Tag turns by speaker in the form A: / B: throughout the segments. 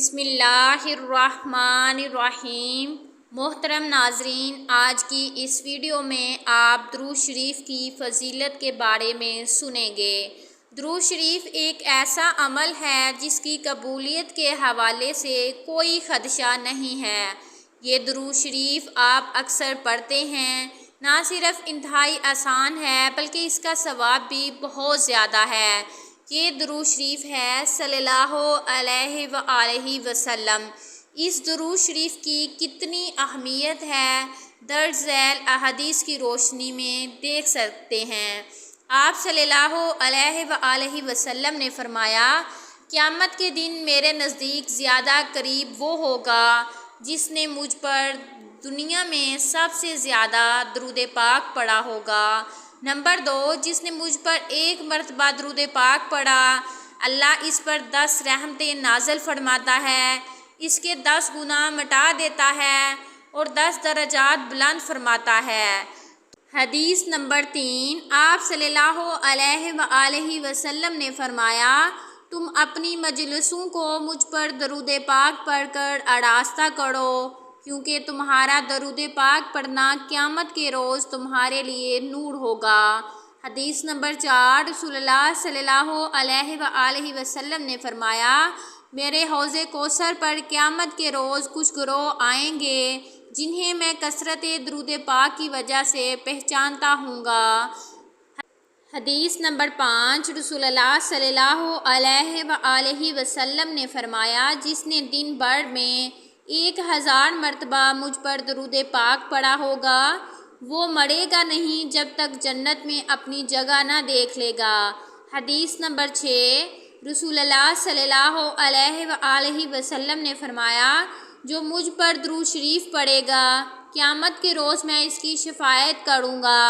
A: بسم اللہ الرحمن الرحیم۔ محترم ناظرین، آج کی اس ویڈیو میں آپ درود شریف کی فضیلت کے بارے میں سنیں گے۔ درود شریف ایک ایسا عمل ہے جس کی قبولیت کے حوالے سے کوئی خدشہ نہیں ہے۔ یہ درود شریف آپ اکثر پڑھتے ہیں، نہ صرف انتہائی آسان ہے بلکہ اس کا ثواب بھی بہت زیادہ ہے۔ یہ درود شریف ہے صلی اللہ علیہ وآلہ وسلم۔ اس درود شریف کی کتنی اہمیت ہے درج ذیل احادیث کی روشنی میں دیکھ سکتے ہیں۔ آپ صلی اللہ علیہ وآلہ وسلم نے فرمایا، قیامت کے دن میرے نزدیک زیادہ قریب وہ ہوگا جس نے مجھ پر دنیا میں سب سے زیادہ درود پاک پڑھا ہوگا۔ نمبر 2، جس نے مجھ پر ایک مرتبہ درود پاک پڑھا، اللہ اس پر 10 رحمتیں نازل فرماتا ہے، اس کے 10 گناہ مٹا دیتا ہے اور 10 درجات بلند فرماتا ہے۔ حدیث نمبر 3، آپ صلی اللہ علیہ وآلہ وسلم نے فرمایا، تم اپنی مجلسوں کو مجھ پر درود پاک پڑھ کر آراستہ کرو، کیونکہ تمہارا درود پاک پڑھنا قیامت کے روز تمہارے لیے نور ہوگا۔ حدیث نمبر 4، رسول اللہ صلی اللہ علیہ وآلہ وسلم نے فرمایا، میرے حوض کوثر پر قیامت کے روز کچھ گروہ آئیں گے جنہیں میں کثرت درود پاک کی وجہ سے پہچانتا ہوں گا۔ حدیث نمبر 5، رسول اللہ صلی اللہ علیہ وآلہ وسلم نے فرمایا، جس نے دن بھر میں 1000 مرتبہ مجھ پر درود پاک پڑھا ہوگا، وہ مرے گا نہیں جب تک جنت میں اپنی جگہ نہ دیکھ لے گا۔ حدیث نمبر 6، رسول اللہ صلی اللہ علیہ وآلہ وسلم نے فرمایا، جو مجھ پر درود شریف پڑھے گا، قیامت کے روز میں اس کی شفاعت کروں گا۔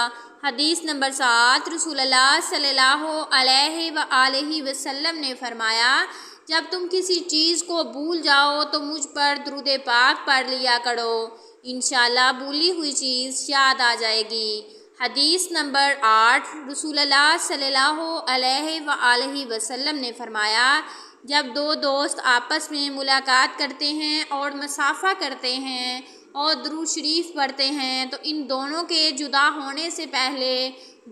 A: حدیث نمبر 7، رسول اللہ صلی اللہ علیہ وآلہ وسلم نے فرمایا، جب تم کسی چیز کو بھول جاؤ تو مجھ پر درود پاک پڑھ لیا کرو، انشاءاللہ بھولی ہوئی چیز یاد آ جائے گی۔ حدیث نمبر 8، رسول اللہ صلی اللہ علیہ وآلہ وسلم نے فرمایا، جب 2 دوست آپس میں ملاقات کرتے ہیں اور مصافحہ کرتے ہیں اور درود شریف پڑھتے ہیں تو ان دونوں کے جدا ہونے سے پہلے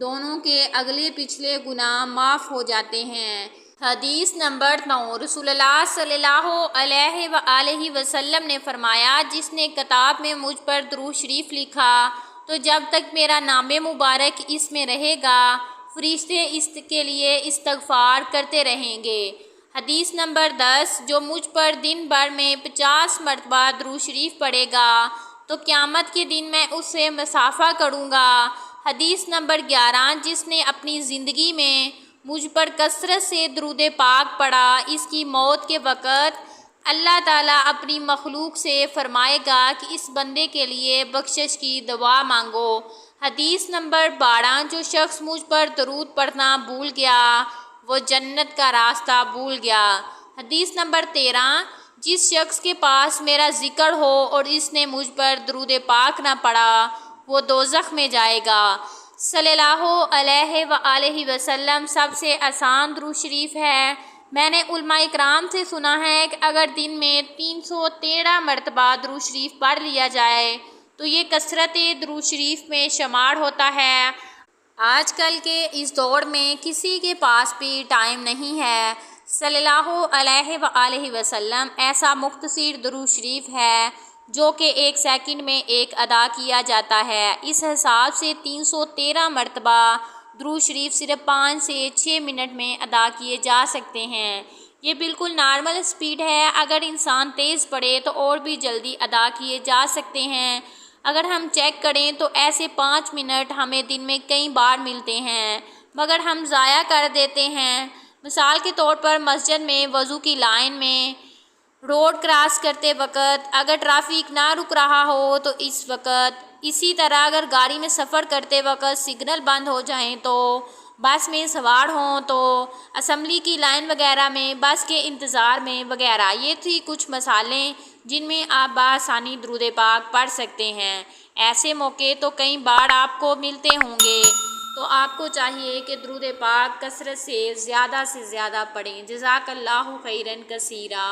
A: دونوں کے اگلے پچھلے گناہ معاف ہو جاتے ہیں۔ حدیث نمبر 9، رسول اللہ صلی اللہ علیہ وآلہ وسلم نے فرمایا، جس نے کتاب میں مجھ پر درود شریف لکھا تو جب تک میرا نام مبارک اس میں رہے گا، فرشتے اس کے لیے استغفار کرتے رہیں گے۔ حدیث نمبر 10، جو مجھ پر دن بھر میں 50 مرتبہ درود شریف پڑھے گا تو قیامت کے دن میں اس سے مصافحہ کروں گا۔ حدیث نمبر 11، جس نے اپنی زندگی میں مجھ پر کثرت سے درود پاک پڑھا، اس کی موت کے وقت اللہ تعالیٰ اپنی مخلوق سے فرمائے گا کہ اس بندے کے لیے بخشش کی دعا مانگو۔ حدیث نمبر 12، جو شخص مجھ پر درود پڑھنا بھول گیا وہ جنت کا راستہ بھول گیا۔ حدیث نمبر 13، جس شخص کے پاس میرا ذکر ہو اور اس نے مجھ پر درود پاک نہ پڑھا وہ دوزخ میں جائے گا۔ صلی اللہ علیہ وآلہ وسلم سب سے آسان درود شریف ہے۔ میں نے علماء اکرام سے سنا ہے کہ اگر دن میں 313 مرتبہ درود شریف پڑھ لیا جائے تو یہ کثرت درود شریف میں شمار ہوتا ہے۔ آج کل کے اس دور میں کسی کے پاس بھی ٹائم نہیں ہے۔ صلی اللہ علیہ وآلہ وسلم ایسا مختصر درود شریف ہے جو کہ 1 سیکنڈ میں ایک ادا کیا جاتا ہے۔ اس حساب سے 313 مرتبہ درود شریف صرف 5 سے 6 منٹ میں ادا کیے جا سکتے ہیں۔ یہ بالکل نارمل سپیڈ ہے، اگر انسان تیز پڑھے تو اور بھی جلدی ادا کیے جا سکتے ہیں۔ اگر ہم چیک کریں تو ایسے 5 منٹ ہمیں دن میں کئی بار ملتے ہیں مگر ہم ضائع کر دیتے ہیں۔ مثال کے طور پر مسجد میں وضو کی لائن میں، روڈ کراس کرتے وقت، اگر ٹریفک نہ رک رہا ہو تو اس وقت، اسی طرح اگر گاڑی میں سفر کرتے وقت سگنل بند ہو جائیں تو، بس میں سوار ہوں تو، اسمبلی کی لائن وغیرہ میں، بس کے انتظار میں وغیرہ۔ یہ تھی کچھ مثالیں جن میں آپ بآسانی درود پاک پڑھ سکتے ہیں۔ ایسے موقع تو کئی بار آپ کو ملتے ہوں گے، تو آپ کو چاہیے کہ درود پاک کثرت سے زیادہ پڑھیں۔ جزاک اللہ خیرا کثیرا۔